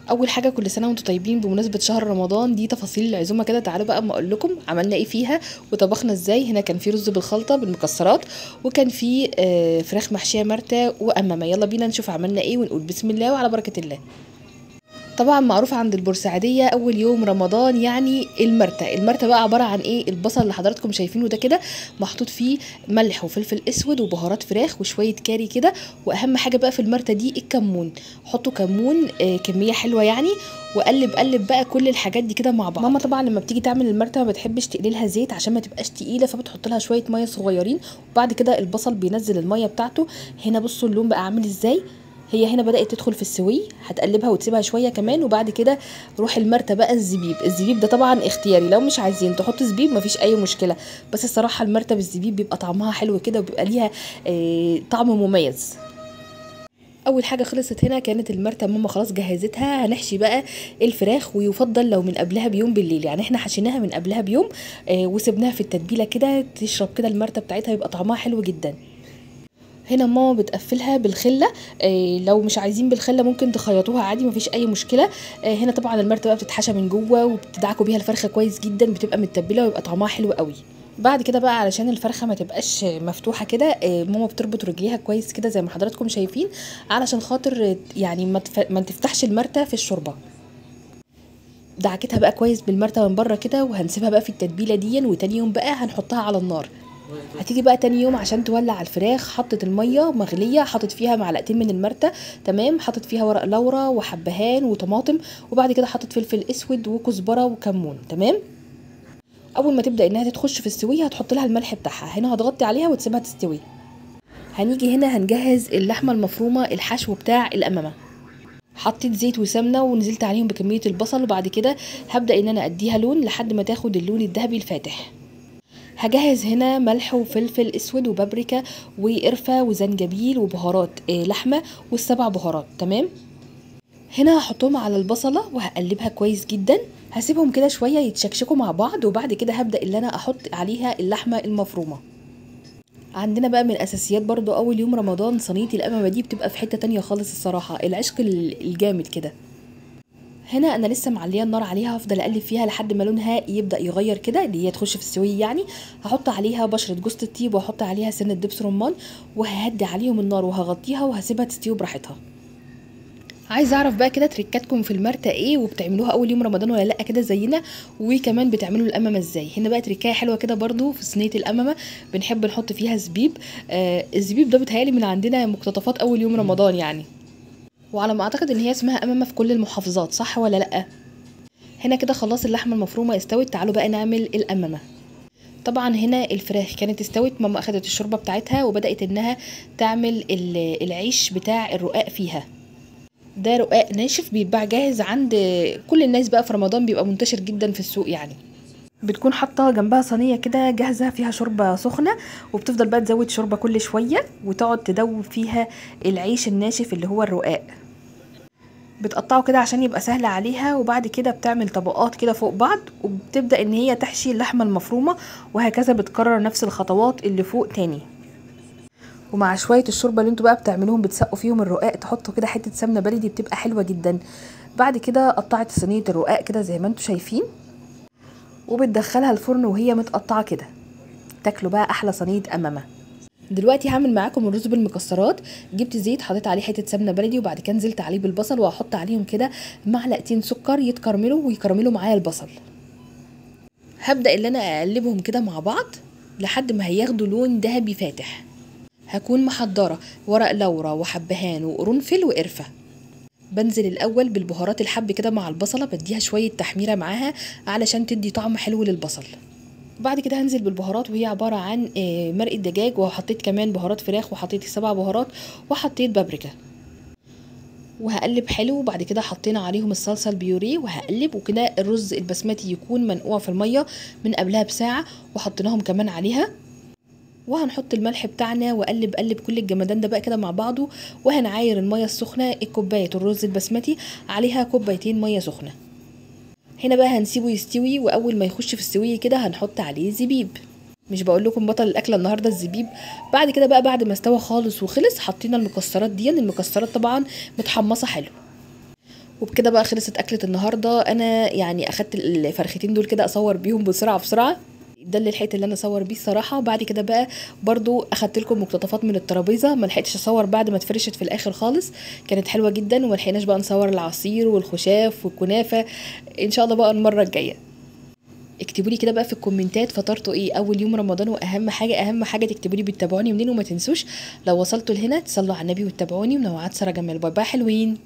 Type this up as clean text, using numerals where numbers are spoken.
اول حاجه كل سنه وانتم طيبين بمناسبه شهر رمضان. دي تفاصيل العزومه كده، تعالوا بقى اما اقول لكم عملنا ايه فيها وطبخنا ازاي. هنا كان في رز بالخلطه بالمكسرات، وكان في فراخ محشيه مرتة وامامه. يلا بينا نشوف عملنا ايه ونقول بسم الله وعلى بركه الله. طبعا معروف عند البورسعيديه اول يوم رمضان يعني المرتة بقى عباره عن ايه؟ البصل اللي حضراتكم شايفينه ده كده محطوط فيه ملح وفلفل اسود وبهارات فراخ وشويه كاري كده. واهم حاجه بقى في المرتة دي الكمون، حطوا كمون كميه حلوه يعني. وقلب بقى كل الحاجات دي كده مع بعض. ماما طبعا لما بتيجي تعمل المرتة ما بتحبش تقلي لها زيت عشان ما تبقاش تقيله، فبتحط لها شويه ميه صغيرين، وبعد كده البصل بينزل الميه بتاعته. هنا بصوا اللون بقى عامل ازاي. هي هنا بدأت تدخل في السوي، هتقلبها وتسيبها شويه كمان، وبعد كده روح المرتة بقى الزبيب ده طبعا اختياري، لو مش عايزين تحطوا زبيب مفيش اي مشكله، بس الصراحه المرتة بالزبيب بيبقى طعمها حلو كده وبيبقى ليها طعم مميز. اول حاجه خلصت هنا كانت المرتة، ماما خلاص جهزتها. هنحشي بقى الفراخ، ويفضل لو من قبلها بيوم بالليل، يعني احنا حشيناها من قبلها بيوم وسبناها في التتبيله كده تشرب كده المرتة بتاعتها، يبقى طعمها حلو جدا. هنا ماما بتقفلها بالخله، لو مش عايزين بالخله ممكن تخيطوها عادي مفيش اي مشكله. هنا طبعا المرتة بقى بتتحشى من جوه وبتدعكوا بيها الفرخه كويس جدا، بتبقى متبله ويبقى طعمها حلو قوي. بعد كده بقى علشان الفرخه ما تبقاش مفتوحه كده، ماما بتربط رجليها كويس كده زي ما حضراتكم شايفين، علشان خاطر يعني ما تفتحش المرتة في الشوربه. دعكتها بقى كويس بالمرتة من بره كده، وهنسيبها بقى في التتبيله دي، وتاني يوم بقى هنحطها على النار. هتيجي بقى تاني يوم عشان تولع الفراخ، حطت الميه مغليه، حطت فيها معلقتين من المرتة، تمام، حطت فيها ورق لورا وحبهان وطماطم، وبعد كده حطت فلفل اسود وكزبره وكمون، تمام. اول ما تبدا انها تخش في السويه هتحط لها الملح بتاعها. هنا هتغطي عليها وتسيبها تستوي. هنيجي هنا هنجهز اللحمه المفرومه، الحشو بتاع الامامه. حطيت زيت وسمنه ونزلت عليهم بكميه البصل، وبعد كده هبدا ان انا اديها لون لحد ما تاخد اللون الذهبي الفاتح. هجهز هنا ملح وفلفل اسود وبابريكا وقرفه وزنجبيل وبهارات لحمه والسبع بهارات، تمام. هنا هحطهم على البصله وهقلبها كويس جدا. هسيبهم كده شويه يتشكشكوا مع بعض، وبعد كده هبدا ان انا احط عليها اللحمه المفرومه. عندنا بقى من اساسيات برضو اول يوم رمضان صينيه الامامه، دي بتبقى في حته تانية خالص الصراحه، العشق الجامد كده. هنا انا لسه معليه النار عليها، هفضل اقلب فيها لحد ما لونها يبدا يغير كده، اللي هي تخش في السويه يعني. هحط عليها بشره جوز الطيب واحط عليها سنه دبس رمان، وههدي عليهم النار وهغطيها وهسيبها تستوي براحتها. عايزه اعرف بقى كده تريكاتكم في المرتة ايه، وبتعملوها اول يوم رمضان ولا لا كده زينا، وكمان بتعملوا الامامه ازاي. هنا بقى تريكايه حلوه كده برضو في صينيه الامامه، بنحب نحط فيها زبيب. الزبيب ده بيتهيألي من عندنا مقتطفات اول يوم رمضان يعني، وعلى ما اعتقد ان هي اسمها امامه في كل المحافظات، صح ولا لا؟ هنا كده خلاص اللحمه المفرومه استوت، تعالوا بقى نعمل الامامه. طبعا هنا الفراخ كانت استوت، ماما اخدت الشوربه بتاعتها وبدات انها تعمل العيش بتاع الرقاق فيها. ده رقاق ناشف بيتباع جاهز عند كل الناس بقى في رمضان، بيبقى منتشر جدا في السوق يعني. بتكون حاطه جنبها صينيه كده جاهزه فيها شوربه سخنه، وبتفضل بقى تزود شوربه كل شويه وتقعد تدوب فيها العيش الناشف اللي هو الرقاق. بتقطعه كده عشان يبقى سهل عليها، وبعد كده بتعمل طبقات كده فوق بعض، وبتبدا ان هي تحشي اللحمه المفرومه، وهكذا بتكرر نفس الخطوات اللي فوق تاني. ومع شويه الشوربه اللي انتوا بقى بتعملوهم بتسقوا فيهم الرقاق، تحطوا كده حته سمنه بلدي بتبقى حلوه جدا. بعد كده قطعت صينيه الرقاق كده زي ما انتوا شايفين، وبتدخلها الفرن وهي متقطعه كده، تاكلوا بقى احلى صينيه امامه. دلوقتي هعمل معاكم الرز بالمكسرات. جبت زيت حطيت عليه حته سمنه بلدي، وبعد كده نزلت عليه بالبصل، وهحط عليهم كده معلقتين سكر يتكرملوا ويكرملوا معايا البصل. هبدا ان انا اقلبهم كده مع بعض لحد ما هياخدوا لون ذهبي فاتح. هكون محضره ورق لورا وحبهان وقرنفل وقرفه. بنزل الاول بالبهارات الحب كده مع البصله، بديها شويه تحميره معاها علشان تدي طعم حلو للبصل. بعد كده هنزل بالبهارات، وهي عباره عن مرقه دجاج، وحطيت كمان بهارات فراخ، وحطيت 7 بهارات، وحطيت بابريكا، وهقلب حلو. وبعد كده حطينا عليهم الصلصه البيوريه وهقلب، وكده الرز البسمتي يكون منقوع في الميه من قبلها بساعه، وحطيناهم كمان عليها. وهنحط الملح بتاعنا وقلب كل الجمدان ده بقى كده مع بعضه، وهنعاير الميه السخنه الكوبايه الرز البسمتي عليها كوبايتين ميه سخنه. هنا بقى هنسيبه يستوي، واول ما يخش في السويه كده هنحط عليه زبيب. مش بقول لكم بطل الاكله النهارده الزبيب. بعد كده بقى بعد ما استوى خالص وخلص، حطينا المكسرات دي. المكسرات طبعا متحمصه حلو، وبكده بقى خلصت اكله النهارده. انا يعني اخدت الفرختين دول كده اصور بيهم بسرعه بسرعه، ده اللي لحقت اللي انا اصور بيه الصراحه. وبعد كده بقى برضو اخدت لكم مقتطفات من الترابيزه، ما لحقتش اصور بعد ما اتفرشت في الاخر خالص، كانت حلوه جدا. وما لحقناش بقى نصور العصير والخشاف والكنافه، ان شاء الله بقى المره الجايه. اكتبوا لي كده بقى في الكومنتات فطرتوا ايه اول يوم رمضان، واهم حاجه اهم حاجه تكتبوا لي بتتابعوني منين، وما تنسوش لو وصلتوا لهنا تصلوا على النبي وتتابعوني. منوعات ساره جمال، باي باي حلوين.